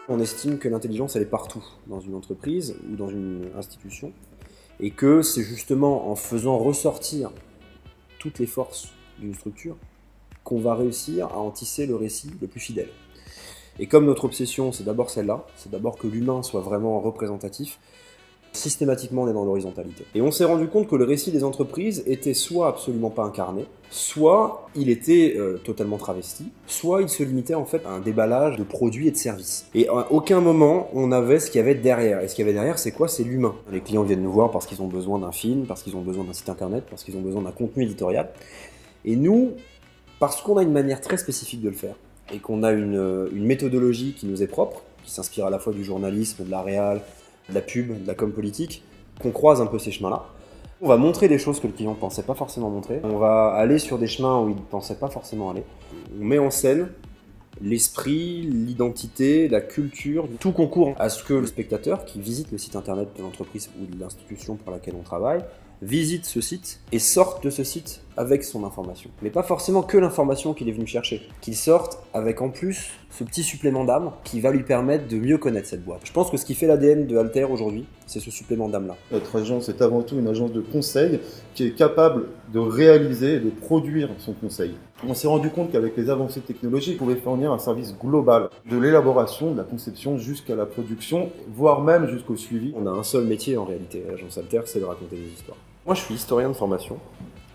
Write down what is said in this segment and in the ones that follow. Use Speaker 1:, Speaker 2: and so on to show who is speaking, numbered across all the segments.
Speaker 1: On estime que l'intelligence, elle est partout, dans une entreprise ou dans une institution, et que c'est justement en faisant ressortir toutes les forces d'une structure qu'on va réussir à en tisser le récit le plus fidèle. Et comme notre obsession, c'est d'abord celle-là, c'est d'abord que l'humain soit vraiment représentatif, systématiquement on est dans l'horizontalité. Et on s'est rendu compte que le récit des entreprises était soit absolument pas incarné, soit il était totalement travesti, soit il se limitait en fait à un déballage de produits et de services. Et à aucun moment on avait ce qu'il y avait derrière. Et ce qu'il y avait derrière, c'est quoi? C'est l'humain. Les clients viennent nous voir parce qu'ils ont besoin d'un film, parce qu'ils ont besoin d'un site internet, parce qu'ils ont besoin d'un contenu éditorial. Et nous, parce qu'on a une manière très spécifique de le faire, et qu'on a une méthodologie qui nous est propre, qui s'inspire à la fois du journalisme, de la réal, de la pub, de la com politique, qu'on croise un peu ces chemins-là. On va montrer des choses que le client ne pensait pas forcément montrer. On va aller sur des chemins où il ne pensait pas forcément aller. On met en scène l'esprit, l'identité, la culture, tout concourt à ce que le spectateur qui visite le site internet de l'entreprise ou de l'institution pour laquelle on travaille visite ce site et sorte de ce site avec son information. Mais pas forcément que l'information qu'il est venu chercher. Qu'il sorte avec en plus ce petit supplément d'âme qui va lui permettre de mieux connaître cette boîte. Je pense que ce qui fait l'ADN de Alter aujourd'hui, c'est ce supplément d'âme-là.
Speaker 2: Notre agence est avant tout une agence de conseil qui est capable de réaliser et de produire son conseil. On s'est rendu compte qu'avec les avancées technologiques, on pouvait fournir un service global, de l'élaboration, de la conception jusqu'à la production, voire même jusqu'au suivi.
Speaker 1: On a un seul métier en réalité à l'agence Alter, c'est de raconter des histoires. Moi je suis historien de formation.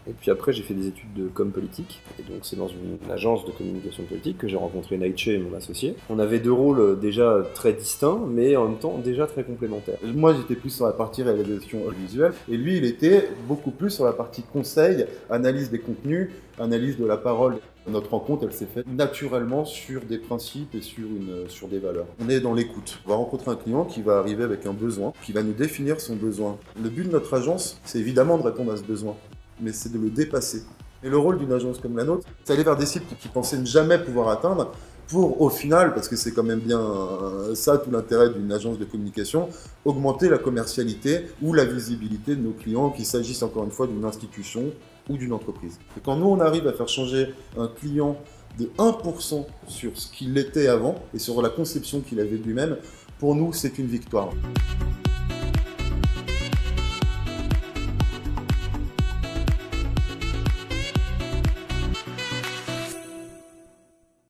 Speaker 1: Et puis après, j'ai fait des études de com politique. Et donc, c'est dans une agence de communication politique que j'ai rencontré Nightshade, mon associé. On avait deux rôles déjà très distincts, mais en même temps déjà très complémentaires.
Speaker 2: Moi, j'étais plus sur la partie réalisation visuelle. Et lui, il était beaucoup plus sur la partie conseil, analyse des contenus, analyse de la parole. Notre rencontre, elle s'est faite naturellement sur des principes et sur des valeurs. On est dans l'écoute. On va rencontrer un client qui va arriver avec un besoin, qui va nous définir son besoin. Le but de notre agence, c'est évidemment de répondre à ce besoin, mais c'est de le dépasser. Et le rôle d'une agence comme la nôtre, c'est aller vers des cibles qui pensaient ne jamais pouvoir atteindre pour, au final, parce que c'est quand même bien ça tout l'intérêt d'une agence de communication, augmenter la commercialité ou la visibilité de nos clients, qu'il s'agisse encore une fois d'une institution ou d'une entreprise. Et quand nous, on arrive à faire changer un client de 1% sur ce qu'il était avant et sur la conception qu'il avait de lui-même, pour nous, c'est une victoire.